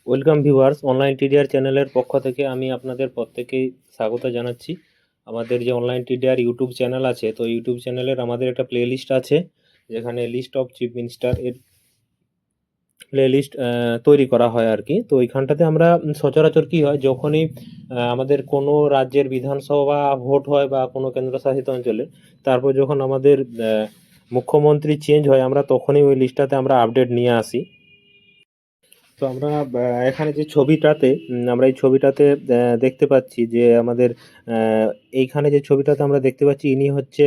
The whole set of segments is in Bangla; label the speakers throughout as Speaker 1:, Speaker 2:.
Speaker 1: ওয়েলকাম ভিউয়ার্স, অনলাইন টিডিআর চ্যানেলের পক্ষ থেকে আমি আপনাদের প্রত্যেকেই স্বাগত জানাচ্ছি। আমাদের যে অনলাইন টিডিআর ইউটিউব চ্যানেল আছে, তো ইউটিউব চ্যানেলের আমাদের একটা প্লে লিস্ট আছে, যেখানে লিস্ট অফ চিফ মিনিস্টার এর প্লে লিস্ট তৈরি করা হয় আর কি। তো ওইখানটাতে আমরা সচরাচর কী হয়, যখনই আমাদের কোনো রাজ্যের বিধানসভা ভোট হয় বা কোনো কেন্দ্রশাসিত অঞ্চলে, তারপর যখন আমাদের মুখ্যমন্ত্রী চেঞ্জ হয়, আমরা তখনই ওই লিস্টটাতে আমরা আপডেট নিয়ে আসি। তো আমরা এখানে যে ছবিটাতে আমরা এই ছবিটাতে দেখতে পাচ্ছি যে আমাদের এইখানে যে ছবিটাতে আমরা দেখতে পাচ্ছি, ইনি হচ্ছে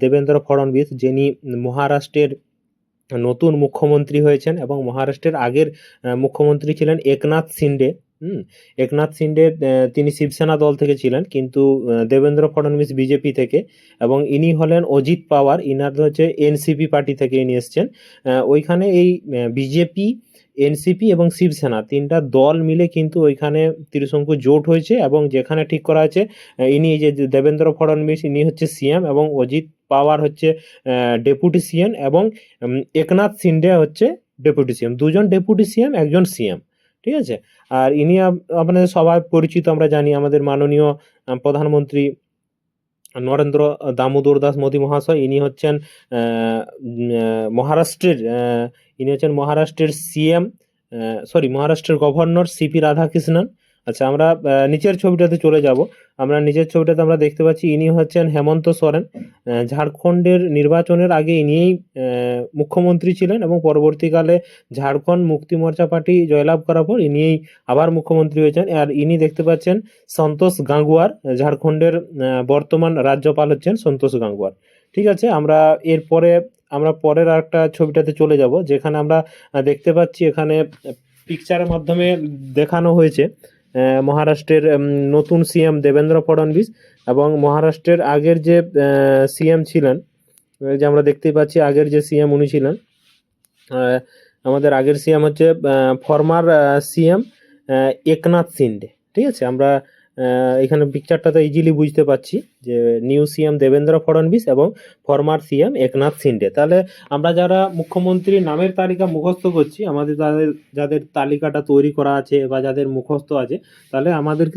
Speaker 1: দেবেন্দ্র ফডণবীস, যিনি মহারাষ্ট্রের নতুন মুখ্যমন্ত্রী হয়েছেন। এবং মহারাষ্ট্রের আগের মুখ্যমন্ত্রী ছিলেন একনাথ শিন্ডে। একনাথ শিন্ডে তিনি শিবসেনা দল থেকে ছিলেন, কিন্তু দেবেন্দ্র ফডণবীস বিজেপি থেকে। এবং ইনি হলেন অজিত পাওয়ার, ইনার হচ্ছে এনসিপি পার্টি থেকে ইনি এসছেন। ওইখানে এই বিজেপি, এনসিপি এবং শিবসেনা তিনটা দল মিলে কিন্তু ওইখানে ত্রিশঙ্কু জোট হয়েছে। এবং যেখানে ঠিক করা আছে, ইনি এই যে দেবেন্দ্র ফডণবীস ইনি হচ্ছে সিএম, এবং অজিত পাওয়ার হচ্ছে ডেপুটি সিএম, এবং একনাথ শিন্ডে হচ্ছে ডেপুটি সিএম। দুজন ডেপুটি সিএম, একজন সিএম, ঠিক আছে। আর ইনি আপনাদের সবাই পরিচিত, আমরা জানি আমাদের মাননীয় প্রধানমন্ত্রী নরেন্দ্র দামোদর দাস মোদী মহাশয়। ইনি হচ্ছেন মহারাষ্ট্রের ইনি হচ্ছেন মহারাষ্ট্রের সিএম, মহারাষ্ট্রের গভর্নর সিপি রাধাকৃষ্ণন। আচ্ছা, আমরা নিচের ছবিটাতে চলে যাব। আমরা নিচের ছবিটাতে আমরা দেখতে পাচ্ছি ইনি হচ্ছেন হেমন্ত সোরেন। ঝাড়খণ্ডের নির্বাচনের আগে ইনিই মুখ্যমন্ত্রী ছিলেন, এবং পরবর্তীকালে ঝাড়খণ্ড মুক্তি মোর্চা পার্টি জয়লাভ করার পর ইনিই আবার মুখ্যমন্ত্রী হয়েছেন। আর ইনি দেখতে পাচ্ছেন সন্তোষ গাঙ্গুয়ার, ঝাড়খণ্ডের বর্তমান রাজ্যপাল হচ্ছেন সন্তোষ গাঙ্গুয়ার। ঠিক আছে, আমরা পরের আরেকটা ছবিটাতে চলে যাব, যেখানে আমরা দেখতে পাচ্ছি এখানে পিকচারের মাধ্যমে দেখানো হয়েছে মহারাষ্ট্রের নতুন সিএম দেবেন্দ্র ফডণবীস, এবং মহারাষ্ট্রের আগের যে সিএম ছিলেন, যে আমরা দেখতেই পাচ্ছি আগের যে সিএম উনি ছিলেন, আমাদের আগের সিএম হচ্ছে ফর্মার সিএম একনাথ শিন্ডে। ঠিক আছে, আমরা এখানে পিকচারটাতে ইজিলি বুঝতে পারছি যে নিউ সিএম দেবেন্দ্র ফডণবীস এবং ফর্মার সিএম একনাথ শিন্ডে। তাহলে আমরা যারা মুখ্যমন্ত্রীর নামের তালিকা মুখস্থ করছি, আমাদের যাদের তালিকাটা তৈরি করা আছে বা যাদের মুখস্থ আছে, তাহলে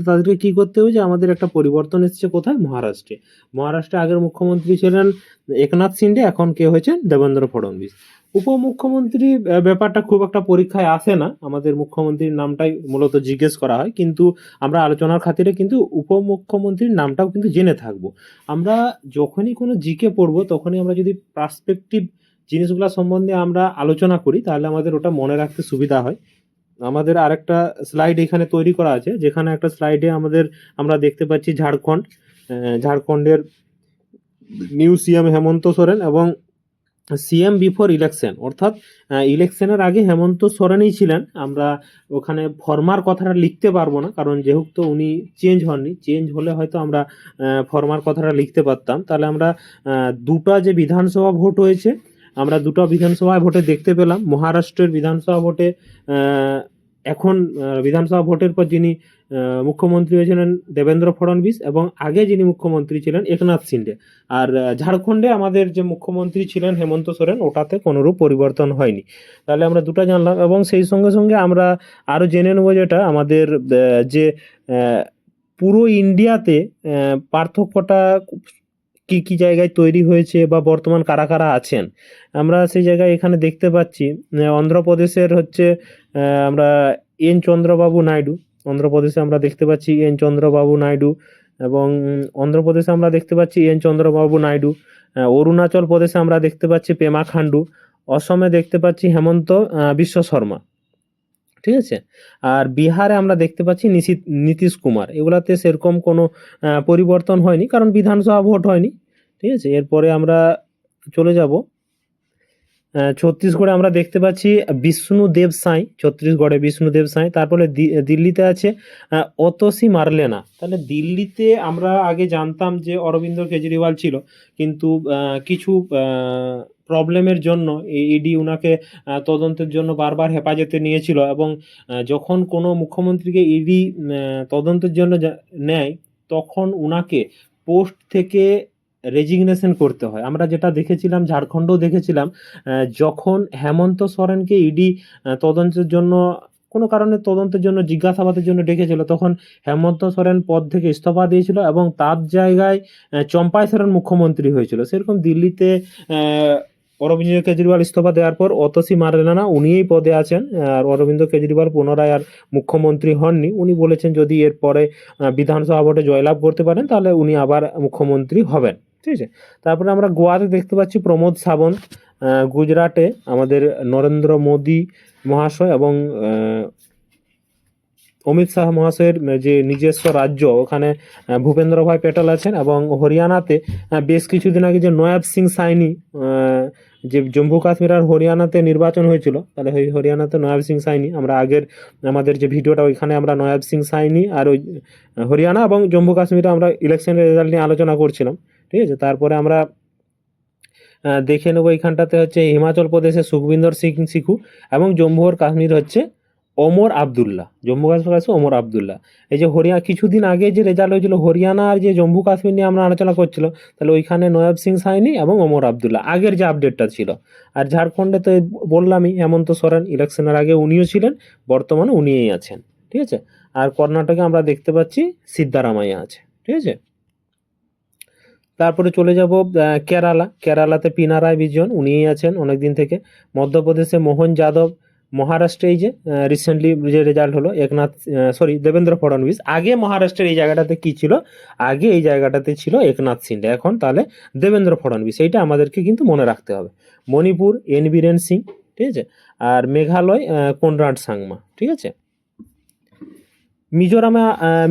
Speaker 1: তাদেরকে কী করতে হবে, যে আমাদের একটা পরিবর্তন এসেছে কোথায়, মহারাষ্ট্রে আগের মুখ্যমন্ত্রী ছিলেন একনাথ শিন্ডে, এখন কে হয়েছেন দেবেন্দ্র ফডণবীস। উপমুখ্যমন্ত্রী ব্যাপারটা খুব একটা পরীক্ষায় আসে না, আমাদের মুখ্যমন্ত্রীর নামটাই মূলত জিজ্ঞেস করা হয়, কিন্তু আমরা আলোচনার খাতিরে কিন্তু উপমুখ্যমন্ত্রীর নামটাও কিন্তু জেনে থাকবো। আমরা যখনই কোনো জিকে পড়বো, তখনই আমরা যদি পার্সপেক্টিভ জিনিসগুলো সম্বন্ধে আমরা আলোচনা করি, তাহলে আমাদের ওটা মনে রাখতে সুবিধা হয়। আমাদের আরেকটা স্লাইড এখানে তৈরি করা আছে, যেখানে একটা স্লাইডে আমরা দেখতে পাচ্ছি ঝাড়খণ্ডের নিউ সিএম হেমন্ত সোরেন, এবং সিএম বিফোর ইলেকশন, অর্থাৎ ইলেকশনের আগে হেমন্ত সোরেনই ছিলেন। আমরা ওখানে ফর্মার কথাটা লিখতে পারবো না, কারণ যেহেতু উনি চেঞ্জ হননি। চেঞ্জ হলে হয়তো আমরা ফর্মার কথাটা লিখতে পারতাম। তাহলে আমরা দুটো যে বিধানসভা ভোট হয়েছে, আমরা দুটো বিধানসভা ভোটে দেখতে পেলাম। মহারাষ্ট্রের বিধানসভা ভোটে এখন বিধানসভা ভোটের পর যিনি মুখ্যমন্ত্রী হয়েছিলেন দেবেন্দ্র ফডণবীস, এবং আগে যিনি মুখ্যমন্ত্রী ছিলেন একনাথ শিন্ডে। আর ঝাড়খণ্ডে আমাদের যে মুখ্যমন্ত্রী ছিলেন হেমন্ত সোরেন, ওটাতে কোনোরূপ পরিবর্তন হয়নি। তাহলে আমরা দুটো জানলাম, এবং সেই সঙ্গে সঙ্গে আমরা আরও জেনে নেব যেটা আমাদের যে পুরো ইন্ডিয়াতে পার্থক্যটা কি কি জায়গায় তৈরি হয়েছে বা বর্তমান কারা কারা আছেন, আমরা সেই জায়গায় এখানে দেখতে পাচ্ছি। অন্ধ্রপ্রদেশের হচ্ছে আমরা এন চন্দ্রবাবু নাইডু, অন্ধ্রপ্রদেশে আমরা দেখতে পাচ্ছি এন চন্দ্রবাবু নাইডু, এবং অন্ধ্রপ্রদেশে আমরা দেখতে পাচ্ছি এন চন্দ্রবাবু নাইডু। অরুণাচল প্রদেশে আমরা দেখতে পাচ্ছি পেমা খান্ডু। অসমে দেখতে পাচ্ছি হেমন্ত বিশ্ব শর্মা। ঠিক আছে, আর বিহারে আমরা দেখতে পাচ্ছি নীতিশ কুমার। এগুলাতে সেরকম কোনো পরিবর্তন হয়নি, কারণ বিধানসভা ভোট হয়নি। ঠিক আছে, এরপরে আমরা চলে যাব ছত্তিশগড়ে। আমরা দেখতে পাচ্ছি বিষ্ণুদেব সাঁই, ছত্তিশগড়ে বিষ্ণুদেব সাঁই। তারপরে দিল্লিতে আছে অতসী মার্লেনা। তাহলে দিল্লিতে আমরা আগে জানতাম যে অরবিন্দ কেজরিওয়াল ছিল, কিন্তু কিছু প্রবলেমের জন্য ইডি উনাকে তদন্তের জন্য বারবার হেফাজতে নিয়েছিল, এবং যখন কোনো মুখ্যমন্ত্রীকে ইডি তদন্তের জন্য নেয়, তখন উনাকে পোস্ট থেকে রেজিগনেশন করতে হয়। আমরা যেটা দেখেছিলাম, ঝাড়খণ্ডও দেখেছিলাম, যখন হেমন্ত সোরেনকে ইডি তদন্তের জন্য কোনো কারণে তদন্তের জন্য জিজ্ঞাসাবাদের জন্য ডেকেছিল, তখন হেমন্ত সোরেন পদ থেকে ইস্তফা দিয়েছিল এবং তার জায়গায় চম্পাই সোরেন মুখ্যমন্ত্রী হয়েছিল। সেরকম দিল্লিতে অরবিন্দ কেজরিওয়াল ইস্তফা দেওয়ার পর অতসী মার্লেনা উনিই পদে আছেন, আর অরবিন্দ কেজরিওয়াল পুনরায় আর মুখ্যমন্ত্রী হননি। উনি বলেছেন যদি এরপরে বিধানসভা ভোটে জয়লাভ করতে পারেন তাহলে উনি আবার মুখ্যমন্ত্রী হবেন, ঠিক আছে। তারপরে আমরা গোয়াতে দেখতে পাচ্ছি প্রমোদ সাবন্ত, গুজরাটে আমাদের নরেন্দ্র মোদী মহাশয় এবং অমিত শাহ মহাশয়ের যে নিজস্ব রাজ্য ওখানে ভূপেন্দ্র ভাই প্যাটেল আছেন, এবং হরিয়ানাতে বেশ কিছুদিন আগে যে নয়াব সিং সাইনি, যে জম্মু কাশ্মীর আর হরিয়ানাতে নির্বাচন হয়েছিল, তাহলে ওই হরিয়ানাতে নয়াব সিং সাইনি, আমরা আগের আমাদের যে ভিডিওটা ওইখানে আমরা নয়াব সিং সাইনি আর ওই হরিয়ানা এবং জম্মু কাশ্মীরে আমরা ইলেকশনের রেজাল্ট নিয়ে আলোচনা করছিলাম, ঠিক আছে। তারপরে আমরা দেখে নেবো এইখানটাতে হচ্ছে হিমাচল প্রদেশে সুখবিন্দর সিং সিখু এবং জম্মু আর কাশ্মীর হচ্ছে ওমর আবদুল্লাহ, জম্মু কাশ্মীর আছে ওমর আবদুল্লাহ। এই যে হরিয়ানা কিছুদিন আগে যে রেজাল্ট হয়েছিল হরিয়ানা আর যে জম্মু কাশ্মীর নিয়ে আমরা আলোচনা করছিল, তাহলে ওইখানে নয়াব সিং সাইনি এবং ওমর আবদুল্লাহ আগের যে আপডেটটা ছিল। আর ঝাড়খণ্ডে তো বললামই হেমন্ত সোরেন, ইলেকশনের আগে উনিও ছিলেন, বর্তমানে উনিই আছেন, ঠিক আছে। আর কর্ণাটকে আমরা দেখতে পাচ্ছি সিদ্ধারামাইয়া আছে, ঠিক আছে। তারপরে চলে যাব কেরালাতে পিনারায় বিজয়ন, উনিই আছেন অনেকদিন থেকে। মধ্যপ্রদেশে মোহন যাদব, মহারাষ্ট্রে এই যে রিসেন্টলি যে রেজাল্ট হলো দেবেন্দ্র ফডনবিস। আগে মহারাষ্ট্রের এই জায়গাটাতে কি ছিল, আগে এই জায়গাটাতে ছিল একনাথ শিন্ডে, এখন তাহলে দেবেন্দ্র ফডনবিস, এইটা আমাদেরকে কিন্তু মনে রাখতে হবে। মণিপুর এন বীরেন সিং, ঠিক আছে। আর মেঘালয় কনরাড সাংমা, ঠিক আছে।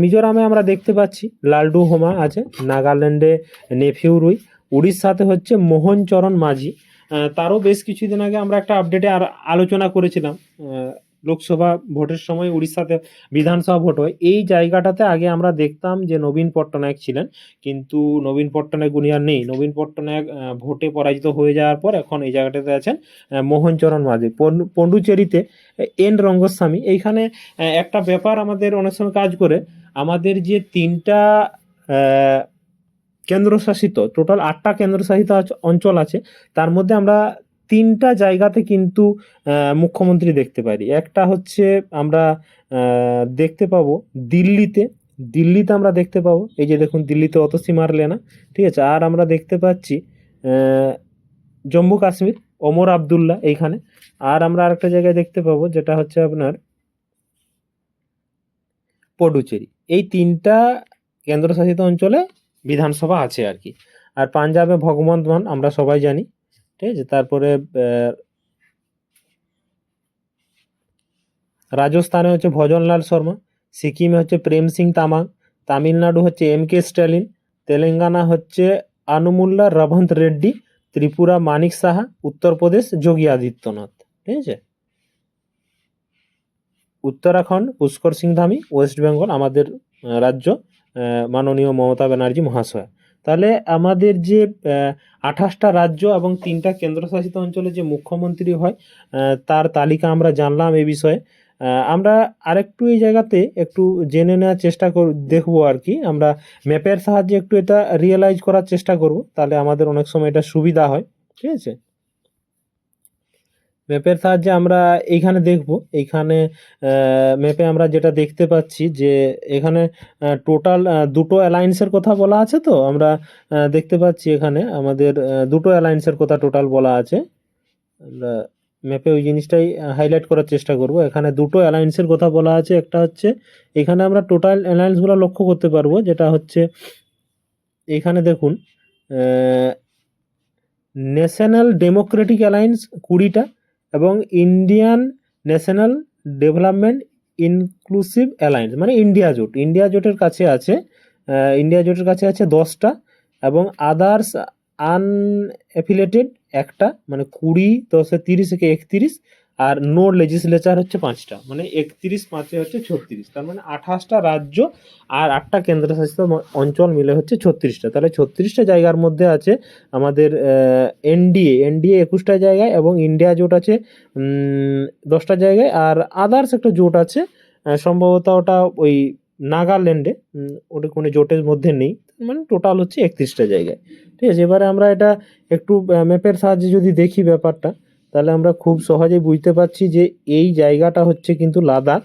Speaker 1: মিজোরামে আমরা দেখতে পাচ্ছি লালডু হোমা আছে, নাগাল্যান্ডে নেফিউ রুই, উড়িষ্যাতে হচ্ছে মোহন চরণ মাঝি। তারও বেশ কিছুদিন আগে আমরা একটা আপডেটে আর আলোচনা করেছিলাম, লোকসভা ভোটের সময় উড়িষ্যাতে বিধানসভা ভোট হয়, এই জায়গাটাতে আগে আমরা দেখতাম যে নবীন পট্টনায়ক ছিলেন, কিন্তু নবীন পট্টনায়ক উনি আর নেই। নবীন পট্টনায়ক ভোটে পরাজিত হয়ে যাওয়ার পর এখন এই জায়গাটাতে আছেন মোহনচরণ মাঝি। পন্ডুচেরিতে এন রঙ্গস্বামী। এইখানে একটা ব্যাপার আমাদের অনেক সময় কাজ করে, আমাদের যে 3টা কেন্দ্রশাসিত, টোটাল 8টা কেন্দ্রশাসিত অঞ্চল আছে, তার মধ্যে আমরা 3টা জায়গাতে কিন্তু মুখ্যমন্ত্রী দেখতে পারি। একটা হচ্ছে আমরা দেখতে পাবো দিল্লিতে আমরা দেখতে পাবো, এই যে দেখুন দিল্লিতে অতসী মার্লেনা, ঠিক আছে। আর আমরা দেখতে পাচ্ছি জম্মু কাশ্মীর ওমর আবদুল্লাহ এইখানে। আর আমরা আরেকটা জায়গায় দেখতে পাবো যেটা হচ্ছে আপনার পডুচেরি। এই 3টা কেন্দ্রশাসিত অঞ্চলে বিধানসভা আছে আর কি। আর পাঞ্জাবে ভগবন্ত মান আমরা সবাই জানি, ঠিক আছে। তারপরে রাজস্থানে হচ্ছে ভজনলাল শর্মা, সিকিমে হচ্ছে প্রেম সিং তামাং, তামিলনাড়ু হচ্ছে MK স্ট্যালিন, তেলেঙ্গানা হচ্ছে আনুমুল্লা রভন্ত রেড্ডি, ত্রিপুরা মানিক সাহা, উত্তরপ্রদেশ যোগী আদিত্যনাথ, ঠিক আছে। উত্তরাখণ্ড পুষ্কর সিং ধামি, ওয়েস্ট বেঙ্গল আমাদের রাজ্য মাননীয় মমতা ব্যানার্জি মহাশয়। তাহলে আমাদের যে 28টা রাজ্য এবং 3টা কেন্দ্রশাসিত অঞ্চলে যে মুখ্যমন্ত্রী হয় তার তালিকা আমরা জানলাম এই বিষয়ে। আমরা আরেকটু এই জায়গাতে একটু জেনে নেওয়ার চেষ্টা দেখবো আর কি, আমরা ম্যাপের সাহায্যে একটু এটা রিয়েলাইজ করার চেষ্টা করব, তাহলে আমাদের অনেক সময় এটা সুবিধা হয়, ঠিক আছে। ম্যাপের সাহায্যে আমরা এইখানে দেখব, এইখানে ম্যাপে আমরা যেটা দেখতে পাচ্ছি যে এখানে টোটাল 2টো অ্যালায়েন্সের কথা বলা আছে, তো আমরা দেখতে পাচ্ছি এখানে আমাদের 2টো অ্যালায়েন্সের কথা টোটাল বলা আছে। আমরা ম্যাপে ওই জিনিসটাই হাইলাইট করার চেষ্টা করব। এখানে 2টো অ্যালায়েন্সের কথা বলা আছে, একটা হচ্ছে এখানে আমরা টোটাল অ্যালায়েন্সগুলো লক্ষ্য করতে পারবো, যেটা হচ্ছে এখানে দেখুন ন্যাশনাল ডেমোক্রেটিক অ্যালায়েন্স 20টা এবং Indian national development inclusive alliance মানে ইন্ডিয়া জোটের কাছে আছে 10টা এবং আদার্স আনএফিলেটেড একটা, মানে 20, 10, 30 থেকে 31, আর নো লেজিসলেচার হচ্ছে 5টা, মানে 31, 5 হচ্ছে 36, তার মানে 28টা রাজ্য আর 8টা কেন্দ্রশাসিত অঞ্চল মিলে হচ্ছে 36টা। তাহলে 36টা জায়গার মধ্যে আছে আমাদের এনডিএ 21টা জায়গায় এবং ইন্ডিয়া জোট আছে 10টা জায়গায়, আর আদার্স একটা জোট আছে সম্ভবত ওটা ওই নাগাল্যান্ডে, ওটা কোনো জোটের মধ্যে নেই, মানে টোটাল হচ্ছে 31টা জায়গায়, ঠিক আছে। এবারে আমরা এটা একটু ম্যাপের সাহায্যে যদি দেখি ব্যাপারটা, তাহলে আমরা খুব সহজেই বুঝতে পারছি যে এই জায়গাটা হচ্ছে কিন্তু লাদাখ।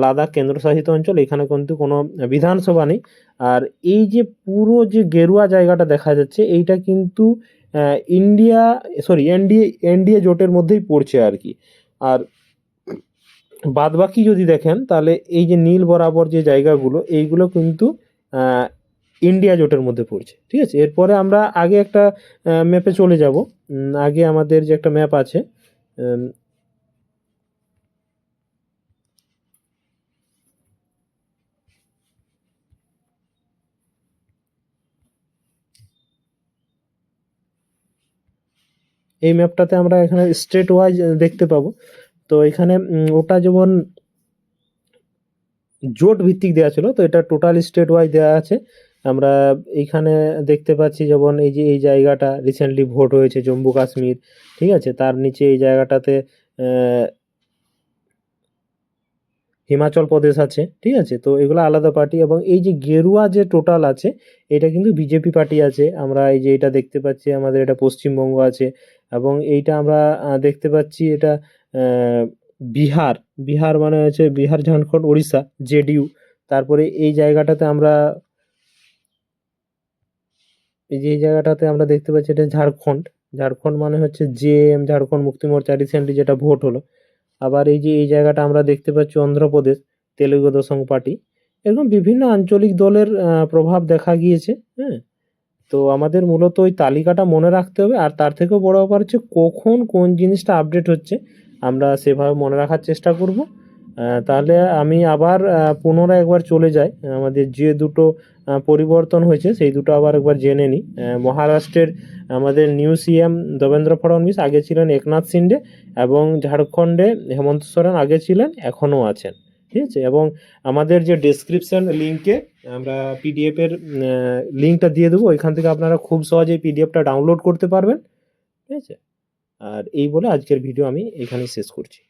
Speaker 1: লাদাখ কেন্দ্রশাসিত অঞ্চল, এখানে কিন্তু কোনো বিধানসভা নেই। আর এই যে পুরো যে গেরুয়া জায়গাটা দেখা যাচ্ছে, এইটা কিন্তু ইন্ডিয়া সরি এনডিএ জোটের মধ্যেই পড়ছে আর কি। আর বাদবাকি যদি দেখেন তাহলে এই যে নীল বরাবর যে জায়গাগুলো, এইগুলো কিন্তু ইন্ডিয়া জোটের মধ্যে পড়ছে। ঠিক আছে, এরপরে আমরা আগে একটা ম্যাপে চলে যাব। আগে আমাদের যে একটা ম্যাপ আছে, এই ম্যাপটাতে আমরা এখানে স্টেট ওয়াইজ দেখতে পাবো। তো এখানে ওটা যেমন জোট ভিত্তিক দেওয়া ছিল, তো এটা টোটাল স্টেট ওয়াইজ দেওয়া আছে। আমরা এইখানে দেখতে পাচ্ছি যেমন এই যে এই জায়গাটা রিসেন্টলি ভোট হয়েছে জম্মু কাশ্মীর। ঠিক আছে, তার নিচে এই জায়গাটাতে হিমাচল প্রদেশ আছে। ঠিক আছে, তো এগুলো আলাদা পার্টি। এবং এই যে গেরুয়া যে টোটাল আছে, এটা কিন্তু বিজেপি পার্টি আছে। আমরা এই যে এটা দেখতে পাচ্ছি, আমাদের এটা পশ্চিমবঙ্গ আছে। এবং এইটা আমরা দেখতে পাচ্ছি এটা বিহার। বিহার মানে হচ্ছে বিহার, ঝাড়খণ্ড, উড়িষ্যা, জেডিইউ। তারপরে এই জায়গাটাতে আমরা এই জায়গাটাতে আমরা দেখতে পাচ্ছি এটা ঝাড়খণ্ড। ঝাড়খণ্ড মানে হচ্ছে জেএম, ঝাড়খণ্ড মুক্তি মোর্চা, রিসেন্টলি যেটা ভোট হলো। আবার এই যে এই জায়গাটা আমরা দেখতে পাচ্ছি অন্ধ্রপ্রদেশ, তেলুগু দেশম পার্টি। এরকম বিভিন্ন আঞ্চলিক দলের প্রভাব দেখা গিয়েছে। হ্যাঁ, তো আমাদের মূলত ওই তালিকাটা মনে রাখতে হবে। আর তার থেকেও বড় ব্যাপার হচ্ছে কখন কোন জিনিসটা আপডেট হচ্ছে, আমরা সেভাবে মনে রাখার চেষ্টা করব। তাহলে আমি আবার পুনরায় একবার চলে যাই, আমাদের যে দুটো পরিবর্তন হয়েছে সেই দুটো আবার একবার জেনে নিই। মহারাষ্ট্রের আমাদের নিউ সিএম দেবেন্দ্র ফডণবীশ, আগে ছিলেন একনাথ শিন্ডে। এবং ঝাড়খণ্ডে হেমন্ত সোরেন আগে ছিলেন, এখনও আছেন। ঠিক আছে, এবং আমাদের যে ডেসক্রিপশন লিঙ্কে আমরা পিডিএফের লিঙ্কটা দিয়ে দেবো, ওইখান থেকে আপনারা খুব সহজেই পিডিএফটা ডাউনলোড করতে পারবেন। ঠিক আছে, আর এই বলে আজকের ভিডিও আমি এখানে শেষ করছি।